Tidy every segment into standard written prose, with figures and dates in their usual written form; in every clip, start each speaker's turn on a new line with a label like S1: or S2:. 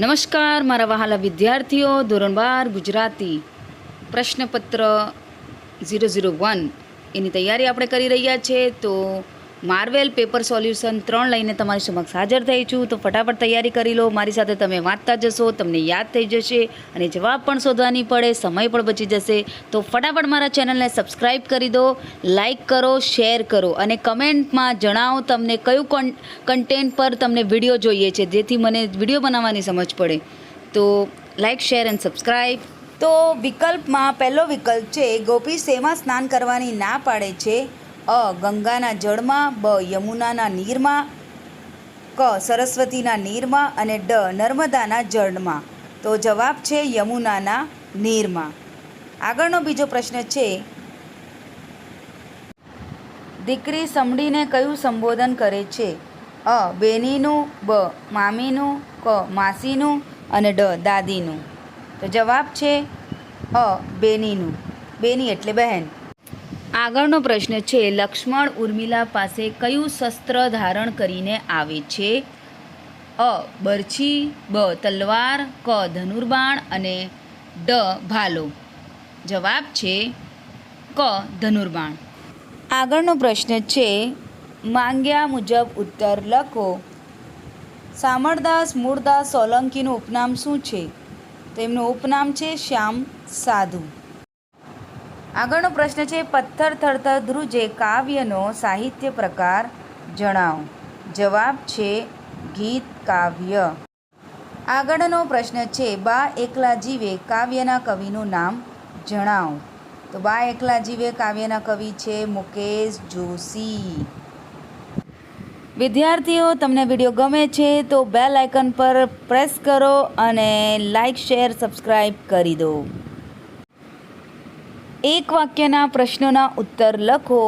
S1: નમસ્કાર મારા વહાલા વિદ્યાર્થીઓ, ધોરણ 12 ગુજરાતી પ્રશ્નપત્ર 001 એની તૈયારી આપણે કરી રહ્યા છે. તો માર્વેલ પેપર સોલ્યુશન 3 લઈને તમારી સમક્ષ હાજર થઈ છું. તો ફટાફટ તૈયારી કરી લો. મારી સાથે તમે વાંચતા જશો, તમને યાદ થઈ જશે અને જવાબ પણ શોધવાની પડે, સમય પણ બચી જશે. તો ફટાફટ મારા ચેનલને સબસ્ક્રાઈબ કરી દો, લાઈક કરો, શેર કરો અને કમેન્ટમાં જણાવો તમને કયું કન્ટેન્ટ પર તમને વિડીયો જોઈએ છે, જેથી મને વિડીયો બનાવવાની સમજ પડે. તો લાઈક, શેર એન્ડ સબસ્ક્રાઈબ. તો વિકલ્પમાં પહેલો વિકલ્પ છે, ગોપી શેમાં સ્નાન કરવાની ના પાડે છે? અ. ગંગાના જળમાં, બ. યમુનાના નીરમાં, ક. સરસ્વતીના નીરમાં અને ડ. નર્મદાના જળમાં. તો જવાબ છે યમુનાના નીરમાં. આગળનો બીજો પ્રશ્ન છે, દીકરી સમડીને કયું સંબોધન કરે છે? અ. બેનીનું, બ. મામીનું, ક. માસીનું અને ડ. દાદીનું. તો જવાબ છે અ. બેનીનું. બેની એટલે બહેન. આગળનો પ્રશ્ન છે, લક્ષ્મણ ઉર્મિલા પાસે કયું શસ્ત્ર ધારણ કરીને આવે છે? અ. બરછી, બ. તલવાર, ક. ધનુર્બાણ અને ડ. ભાલો. જવાબ છે ક. ધનુર્બાણ. આગળનો પ્રશ્ન છે, માંગ્યા મુજબ ઉત્તર લખો. શામળદાસ મૂળદાસ સોલંકીનું ઉપનામ શું છે? તો એમનું ઉપનામ છે શ્યામ સાધુ. આગળનો પ્રશ્ન છે, પથ્થર થરથર ધ્રુજે કાવ્યનો સાહિત્ય પ્રકાર જણાવો. જવાબ છે ગીત કાવ્ય. આગળનો પ્રશ્ન છે, બા એકલા જીવે કાવ્યના કવિનું નામ જણાવો. તો બા એકલા જીવે કાવ્યના કવિ છે મુકેશ જોશી. વિદ્યાર્થીઓ, તમને વિડીયો ગમે છે તો બેલ આઇકન પર પ્રેસ કરો અને લાઈક, શેર, સબસ્ક્રાઈબ કરી દો. એક વાક્યના પ્રશ્નોના ઉત્તર લખો.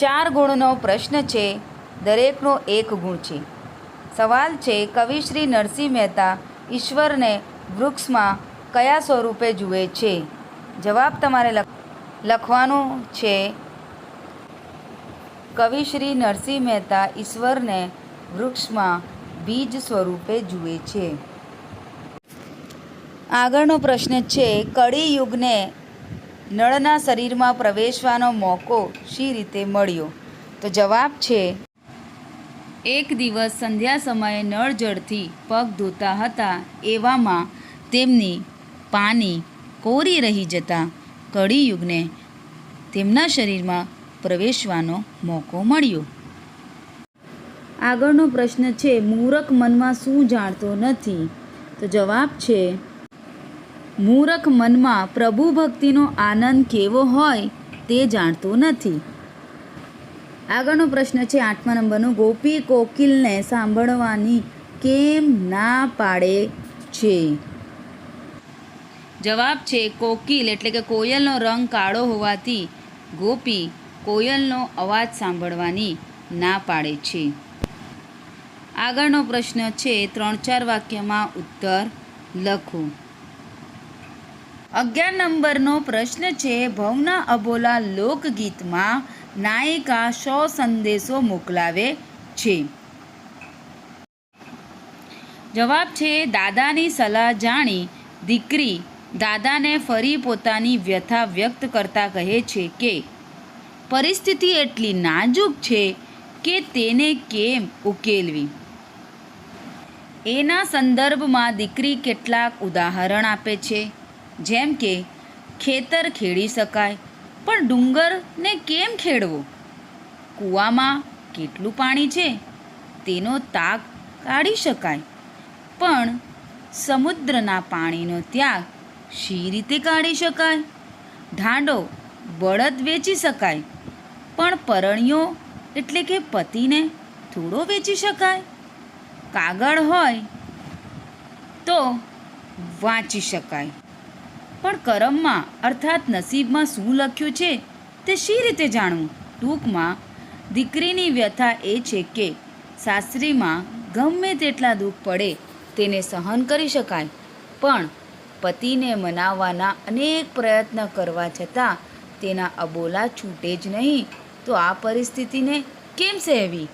S1: 4 ગુણનો પ્રશ્ન છે, દરેકનો એક ગુણ છે. સવાલ છે, કવિ શ્રી નરસિંહ મહેતા ઈશ્વરને વૃક્ષમાં કયા સ્વરૂપે જુએ છે? જવાબ તમારે લખવાનું છે, કવિ શ્રી નરસિંહ મહેતા ઈશ્વરને વૃક્ષમાં બીજ સ્વરૂપે જુએ છે. આગળનો પ્રશ્ન છે, કળી યુગને નળના શરીરમાં પ્રવેશવાનો મોકો શી રીતે મળ્યો? તો જવાબ છે, એક દિવસ સંધ્યા સમયે નળ જળથી પગ ધોતા હતા, એવામાં તેમની પાની કોરી રહી જતાં કળીયુગને તેમના શરીરમાં પ્રવેશવાનો મોકો મળ્યો. આગળનો પ્રશ્ન છે, મૂરખ મનમાં શું જાણતો નથી? તો જવાબ છે, મૂરખ મનમાં પ્રભુ ભક્તિનો આનંદ કેવો હોય તે જાણતો નથી. આગળનો પ્રશ્ન છે 8મા નંબરનો, ગોપી કોકિલને સાંભળવાની કેમ ના પાડે છે? જવાબ છે, કોકિલ એટલે કે કોયલનો રંગ કાળો હોવાથી ગોપી કોયલનો અવાજ સાંભળવાની ના પાડે છે. આગળનો પ્રશ્ન છે, 3-4 વાક્યમાં ઉત્તર લખો. 11 નંબરનો પ્રશ્ન છે, ભવના અબોલા લોકગીતમાં નાયિકા શો સંદેશો મોકલાવે છે? જવાબ છે, દાદાની સલાહ જાણી દીકરી દાદાને ફરી પોતાની વ્યથા વ્યક્ત કરતા કહે છે કે પરિસ્થિતિ એટલી નાજુક છે કે તેને કેમ ઉકેલવી. એના સંદર્ભમાં દીકરી કેટલાક ઉદાહરણ આપે છે, જેમ કે ખેતર ખેડી શકાય, પણ ડુંગરને કેમ ખેડવો? કૂવામાં કેટલું પાણી છે તેનો તાગ કાઢી શકાય, પણ સમુદ્રના પાણીનો ત્યાગ શી રીતે કાઢી શકાય? ઢાંડો બળદ વેચી શકાય, પણ પરણ્યો એટલે કે પતિને થોડો વેચી શકાય? કાગળ હોય તો વાંચી શકાય, પણ કરમમાં અર્થાત નસીબમાં શું લખ્યું છે તે શી રીતે જાણવું? ટૂંકમાં દીકરીની વ્યથા એ છે કે સાસરીમાં ગમે તેટલા દુઃખ પડે તેને સહન કરી શકાય, પણ પતિને મનાવવાના અનેક પ્રયત્ન કરવા છતાં તેના અબોલા છૂટે જ નહીં, તો આ પરિસ્થિતિને કેમ સહેવી?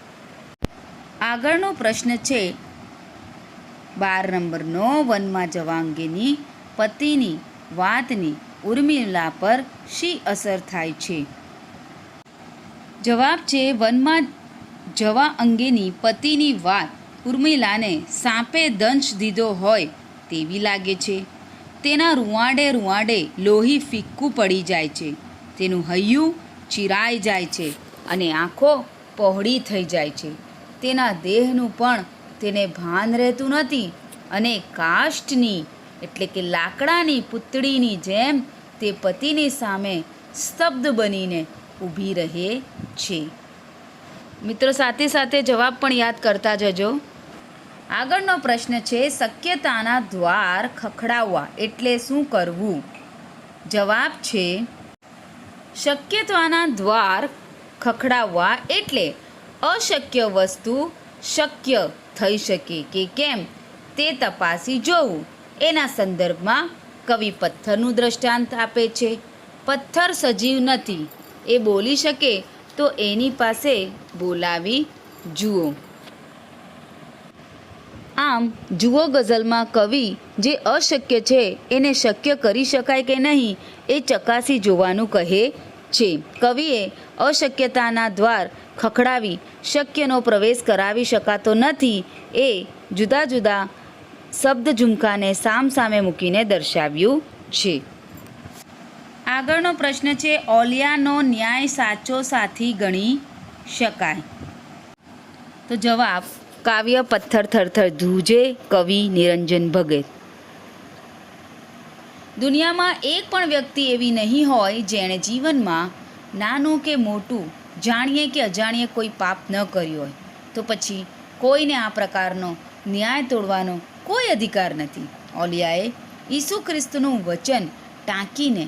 S1: આગળનો પ્રશ્ન છે, 12 નંબરનો વનમાં જવા અંગેની પતિની વાતની ઉર્મિલા પર શી અસર થાય છે? જવાબ છે વનમાં જવા અંગેની પતિની વાત ઉર્મિલાને સાપે દંશ દીધો હોય તેવી લાગે છે. તેના રૂંવાડે રૂંવાડે લોહી ફિક્કું પડી જાય છે. તેનું હૈયું ચીરાઈ જાય છે અને આંખો પહોળી થઈ જાય છે. તેના દેહનું પણ તેને ભાન રહેતું નથી અને કાષ્ઠની એટલે કે લાકડાની પૂતળીની જેમ તે પતિની સામે સ્તબ્ધ બનીને ઊભી રહે છે. મિત્રો સાથે સાથે જવાબ પણ યાદ કરતા જજો. આગળનો પ્રશ્ન છે શક્યતાના દ્વાર ખખડાવવા એટલે શું કરવું? જવાબ છે શક્યતાના દ્વાર ખખડાવવા એટલે અશક્ય વસ્તુ શક્ય થઈ શકે કે કેમ તે તપાસી જોવું. એના સંદર્ભમાં કવિ પથ્થરનું દ્રષ્ટાંત આપે છે. પથ્થર સજીવ નથી, એ બોલી શકે તો એની પાસે બોલાવી જુઓ. આમ જુઓ ગઝલમાં કવિ જે અશક્ય છે એને શક્ય કરી શકાય કે નહીં એ ચકાસી જોવાનું કહે છે. કવિએ અશક્યતાના દ્વાર ખખડાવી શક્યનો પ્રવેશ કરાવી શકાતો નથી એ જુદા જુદા શબ્દ ઝુમખાને સામસામે મૂકીને દર્શાવ્યું છે. આગળનો પ્રશ્ન છે ઓલિયાનો ન્યાય સાચો સાથી ગણી શકાય? તો જવાબ કાવ્ય પથ્થર થરથર ધ્રુજે, કવિ નિરંજન ભગત. દુનિયામાં એક પણ વ્યક્તિ એવી નહીં હોય જેણે જીવનમાં નાનું કે મોટું જાણીએ કે અજાણીએ કોઈ પાપ ન કર્યું હોય. તો પછી કોઈને આ પ્રકારનો ન્યાય તોડવાનો કોઈ અધિકાર નથી. ઓલિયાએ ઈસુ ખ્રિસ્તનું વચન ટાંકીને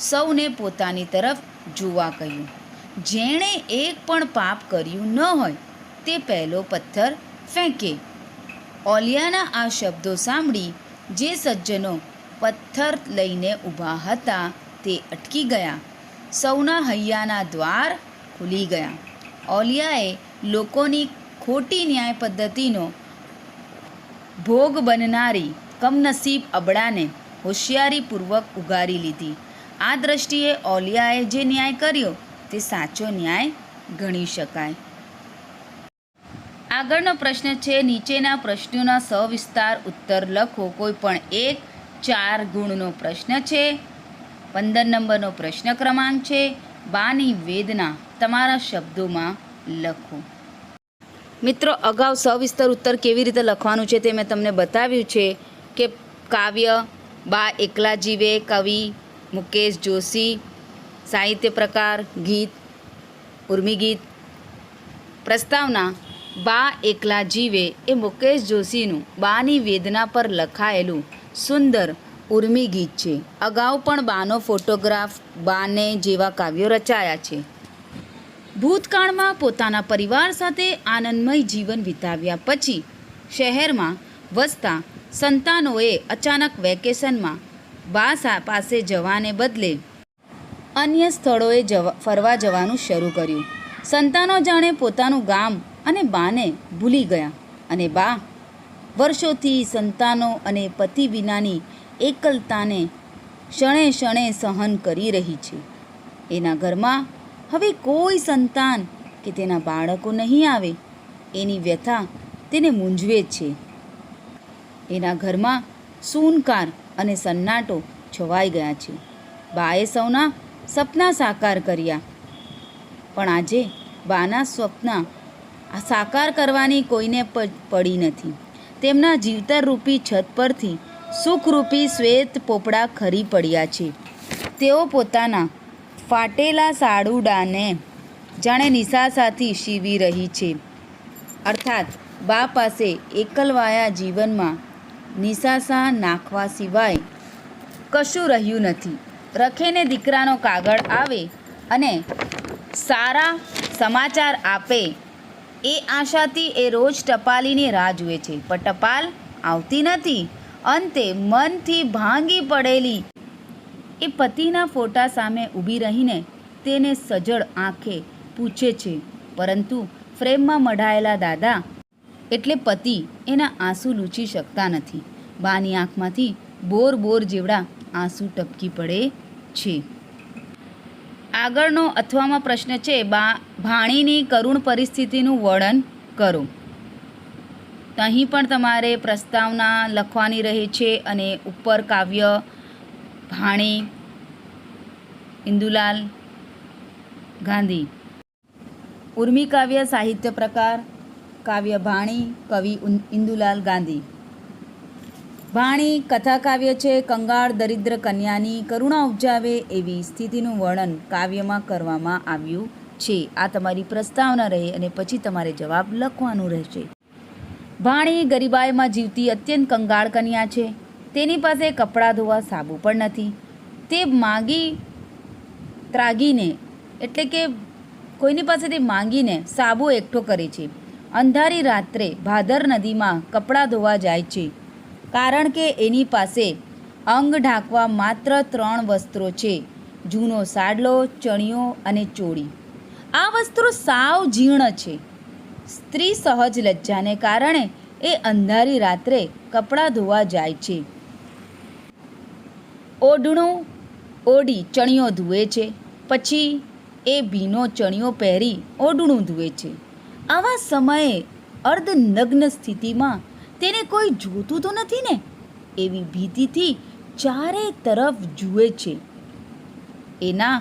S1: સૌને પોતાની તરફ જોવા કહ્યું. જેણે એક પણ પાપ કર્યું ન હોય તે પહેલો પથ્થર ફેંકે. ઓલિયાના આ શબ્દો સાંભળી જે સજ્જનો પથ્થર લઈને ઊભા હતા તે અટકી ગયા. સૌના હૈયાના દ્વાર ખુલી ગયા. ઓલિયાએ લોકોની ખોટી ન્યાય પદ્ધતિનો ભોગ બનનારી કમનસીબ અબળાને હોશિયારીપૂર્વક ઉગારી લીધી. આ દ્રષ્ટિએ ઓલિયાએ જે ન્યાય કર્યો તે સાચો ન્યાય ગણી શકાય. આગળનો પ્રશ્ન છે નીચેના પ્રશ્નોના સવિસ્તાર ઉત્તર લખો. કોઈ પણ એક 4 ગુણનો પ્રશ્ન છે. 15 નંબરનો પ્રશ્ન ક્રમાંક છે બાની વેદના તમારા શબ્દોમાં લખો. મિત્રો અગાઉ સવિસ્તર ઉત્તર કેવી રીતે લખવાનું છે તે મેં તમને બતાવ્યું છે કે કાવ્ય બા એકલા જીવે, કવિ મુકેશ જોશી, સાહિત્ય પ્રકાર ગીત ઉર્મી ગીત. પ્રસ્તાવના બા એકલા જીવે એ મુકેશ જોશીનું બાની વેદના પર લખાયેલું સુંદર ઉર્મી ગીત છે. અગાઉ પણ બાનો ફોટોગ્રાફ, બાને જેવા કાવ્યો રચાયા છે. ભૂતકાળમાં પોતાના પરિવાર સાથે આનંદમય જીવન વિતાવ્યા પછી શહેરમાં વસતા સંતાનોએ અચાનક વેકેશનમાં બા પાસે જવાને બદલે અન્ય સ્થળોએ ફરવા જવાનું શરૂ કર્યું. સંતાનો જાણે પોતાનું ગામ અને બાને ભૂલી ગયા અને બા વર્ષોથી સંતાનો અને પતિ વિનાની એકલતાને ક્ષણે ક્ષણે સહન કરી રહી છે. એના ઘરમાં હવે કોઈ સંતાન કે તેના બાળકો નહીં આવે એની વ્યથા તેને મૂંઝવે છે. એના ઘરમાં સૂનકાર અને સન્નાટો છવાઈ ગયા છે. બાએ સૌના સપના સાકાર કર્યા પણ આજે બાના સ્વપ્ન સાકાર કરવાની કોઈને પડી નથી. તેમના જીવતરરૂપી છત પરથી સુખરૂપી શ્વેત પોપડા ખરી પડ્યા છે. તેઓ પોતાના ફાટેલા સાડુડાને જાણે નિશાસાથી સીવી રહી છે. અર્થાત બા પાસે એકલવાયા જીવનમાં નિશાસા નાખવા સિવાય કશું રહ્યું નથી. રખેને દીકરાનો કાગળ આવે અને સારા સમાચાર આપે એ આશાથી એ રોજ ટપાલીની રાહ જુએ છે, પણ ટપાલ આવતી નથી. અંતે મનથી ભાંગી પડેલી એ પતિના ફોટા સામે ઊભી રહીને તેને સજળ આંખે પૂછે છે, પરંતુ ફ્રેમમાં મઢાયેલા દાદા એટલે પતિ એના આંસુ લૂછી શકતા નથી. બાની આંખમાંથી બોર બોર જેવડા આંસુ ટપકી પડે છે. આગળનો અથવામાં પ્રશ્ન છે, ભાણીની કરુણ પરિસ્થિતિનું વર્ણન કરો. તો અહીં પણ તમારે પ્રસ્તાવના લખવાની રહે છે અને ઉપર કાવ્ય ભાણી ઇન્દુલાલ ગાંધી. ઉર્મી કાવ્ય સાહિત્ય પ્રકાર કાવ્ય ભાણી કવિ ઇન્દુલાલ ગાંધી. ભાણી કથા કાવ્ય છે. કંગાળ દરિદ્ર કન્યાની કરુણા ઉપજાવે એવી સ્થિતિનું વર્ણન કાવ્યમાં કરવામાં આવ્યું છે. આ તમારી પ્રસ્તાવના રહે અને પછી તમારે જવાબ લખવાનું રહેશે. ભાણી ગરીબાઈમાં જીવતી અત્યંત કંગાળ કન્યા છે. તેની પાસે કપડાં ધોવા સાબુ પણ નથી. તે માગી ત્રાગીને એટલે કે કોઈની પાસેથી માંગીને સાબુ એકઠો કરે છે. અંધારી રાત્રે ભાદર નદીમાં કપડાં ધોવા જાય છે, કારણ કે એની પાસે અંગ ઢાંકવા માત્ર 3 વસ્ત્રો છે: જૂનો સાડલો, ચણિયો અને ચોળી. આ વસ્ત્રો સાવ જીર્ણ છે. સ્ત્રી સહજ લજ્જાને કારણે એ અંધારી રાત્રે કપડાં ધોવા જાય છે. ઓઢણું ઓઢી ચણિયો ધુએ છે, પછી એ ભીનો ચણિયો પહેરી ઓઢણું ધુએ છે. આવા સમયે અર્ધનગ્ન સ્થિતિમાં તેને કોઈ જોતું તો નથી ને એવી ભીતિથી ચારે તરફ જુએ છે. એના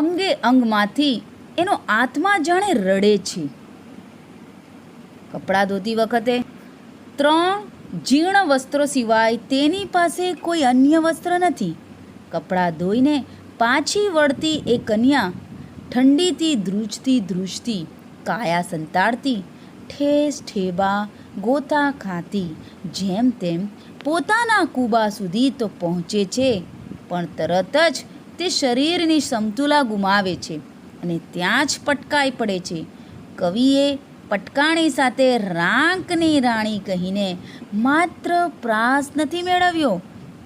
S1: અંગે અંગમાંથી એનો આત્મા જાણે રડે છે. કપડાં ધોતી વખતે 3 જીર્ણ વસ્ત્રો સિવાય તેની પાસે કોઈ અન્ય વસ્ત્ર નથી. કપડાં ધોઈને પાછી વળતી એ કન્યા ઠંડીથી ધ્રુજતી કાયા સંતાડતી, ઠેસ ઠેબા ગોતા ખાતી જેમ તેમ પોતાના કૂબા સુધી તો પહોંચે છે, પણ તરત જ તે શરીરની સમતુલા ગુમાવે છે અને ત્યાં જ પટકાઈ પડે છે. કવિએ પટકાણી સાથે રાંકની રાણી કહીને માત્ર પ્રાસ નથી મેળવ્યો,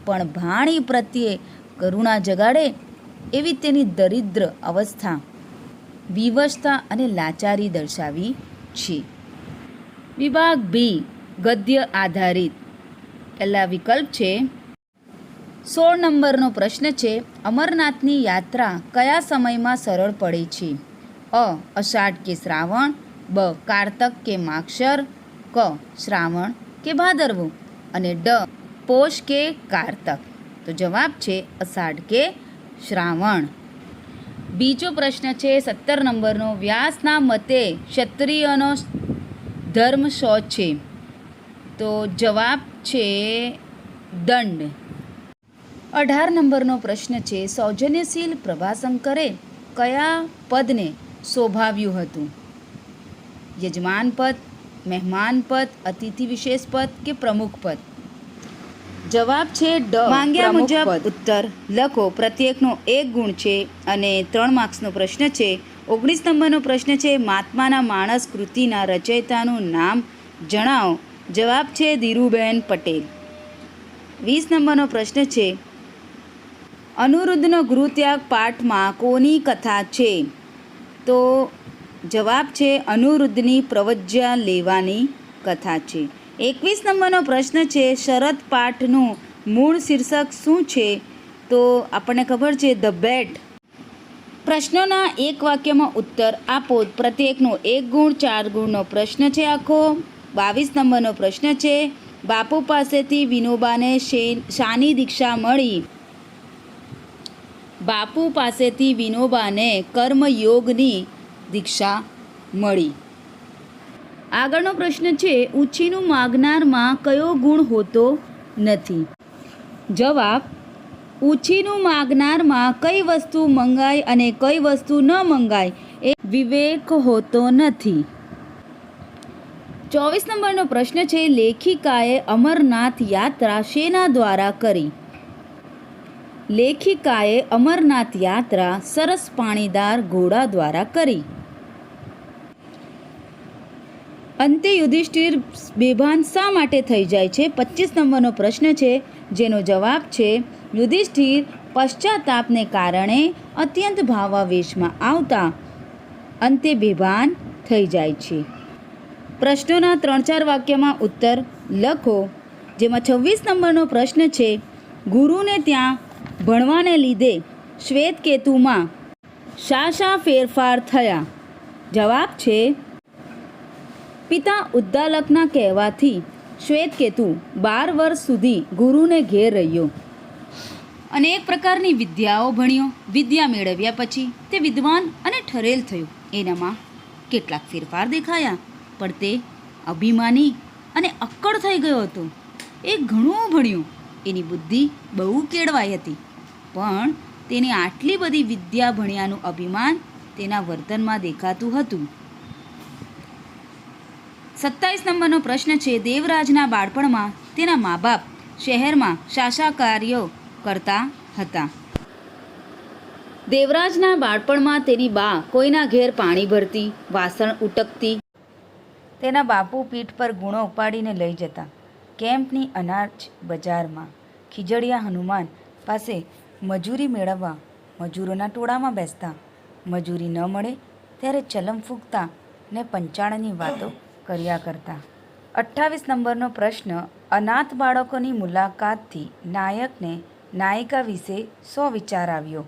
S1: પણ ભાણી પ્રત્યે કરુણા જગાડે એવી તેની દરિદ્ર અવસ્થા, વિવશતા અને લાચારી દર્શાવી છે. વિભાગ બી ગદ્ય આધારિત. પહેલા વિકલ્પ છે. 16 નંબરનો પ્રશ્ન છે, અમરનાથની યાત્રા કયા સમયમાં સરળ પડે છે? અ. અષાઢ કે શ્રાવણ, બ. કારતક કે માગશર, ક. શ્રાવણ કે ભાદરવો અને ડ. પોષ કે કારતક. તો જવાબ છે અષાઢ કે શ્રાવણ. બીજો પ્રશ્ન છે 17 નંબરનો, વ્યાસના મતે ક્ષત્રિયનો ધર્મ શો છે? તો જવાબ છે દંડ. 18 નંબરનો પ્રશ્ન છે, સૌજન્યશીલ પ્રભાશંકરે કયા પદને શોભાવ્યું હતું? યજમાન પદ, મહેમાન પદ, અતિથિ વિશેષ પદ કે પ્રમુખ પદ? જવાબ છે ડ. માંગ્યા મુજબ ઉત્તર લખો. પ્રત્યેકનો 1 ગુણ છે અને 3 માર્ક્સનો પ્રશ્ન છે. 19 નંબરનો પ્રશ્ન છે, મહાત્માના માણસ કૃતિના રચયિતાનું નામ જણાવો. જવાબ છે ધીરુબેન પટેલ. 20 નંબરનો પ્રશ્ન છે, અનુરુદ્ધનો ગૃહત્યાગ પાઠમાં કોની કથા છે? તો જવાબ છે અનુરુદ્ધની પ્રવજ્યા લેવાની કથા છે. 21 નંબરનો પ્રશ્ન છે, શરદ પાઠનું મૂળ શીર્ષક શું છે? તો આપણને ખબર છે ધ બેટ. પ્રશ્નોના એક વાક્યમાં ઉત્તર આપો. પ્રત્યેકનો 1 ગુણ, 4 ગુણનો પ્રશ્ન છે આખો. 22 નંબરનો પ્રશ્ન છે, બાપુ પાસેથી વિનોબાને શાની દીક્ષા મળી? બાપુ પાસેથી વિનોબાને કર્મયોગની દીક્ષા મળી. આગળનો પ્રશ્ન છે, ઉછીનું માગનારમાં કયો ગુણ હોતો નથી? જવાબ, ઉછીનું માગનારમાં કઈ વસ્તુ મંગાય અને કઈ વસ્તુ ન મંગાય એ વિવેક હોતો નથી. 24 નંબરનો પ્રશ્ન છે, લેખિકાએ અમરનાથ યાત્રા શેના દ્વારા કરી? લેખિકાએ અમરનાથ યાત્રા સરસ પાણીદાર ઘોડા દ્વારા કરી. અંતે યુધિષ્ઠિર બેભાન શા માટે થઈ જાય છે? 25 નંબરનો પ્રશ્ન છે, જેનો જવાબ છે યુધિષ્ઠિર પશ્ચાતાપને કારણે અત્યંત ભાવાવેશમાં આવતા અંતે બેભાન થઈ જાય છે. પ્રશ્નોના 3-4 વાક્યમાં ઉત્તર લખો. જેમાં 26 નંબરનો પ્રશ્ન છે, ગુરુને ત્યાં ભણવાને લીધે શ્વેતકેતુમાં શા ફેરફાર થયા? જવાબ છે, પિતા ઉદ્દાલકના કહેવાથી શ્વેતકેતુ 12 વર્ષ સુધી ગુરુને ઘેર રહ્યો અને એક પ્રકારની વિદ્યાઓ ભણ્યો. વિદ્યા મેળવ્યા પછી તે વિદ્વાન અને ઠરેલ થયો. એનામાં કેટલાક ફેરફાર દેખાયા, પણ તે અભિમાની અને અક્કડ થઈ ગયો હતો. એ ઘણું ભણ્યું, એની બુદ્ધિ બહુ કેળવાઈ હતી, પણ તેની આટલી બધી વિદ્યા ભણ્યાનું અભિમાન તેના વર્તનમાં દેખાતું હતું. 27 નંબરનો પ્રશ્ન છે, દેવરાજના બાળપણમાં તેના મા બાપ શહેરમાં શા કાર્યો કરતા હતા? દેવરાજના બાળપણમાં તેની બા કોઈના ઘેર પાણી ભરતી, વાસણ ઉટકતી. તેના બાપુ પીઠ પર ગુણો ઉપાડીને લઈ જતા. કેમ્પની અનાજ બજારમાં ખીજડીયા હનુમાન પાસે મજૂરી મેળવવા મજૂરોના ટોળામાં બેસતા. મજૂરી ન મળે ત્યારે ચલમ ફૂંકતા ને પંચાણની વાતો કર્યા કરતા. 28 નંબરનો પ્રશ્ન, અનાથ બાળકોની મુલાકાતથી નાયકને નાયિકા વિશે શો વિચાર આવ્યો?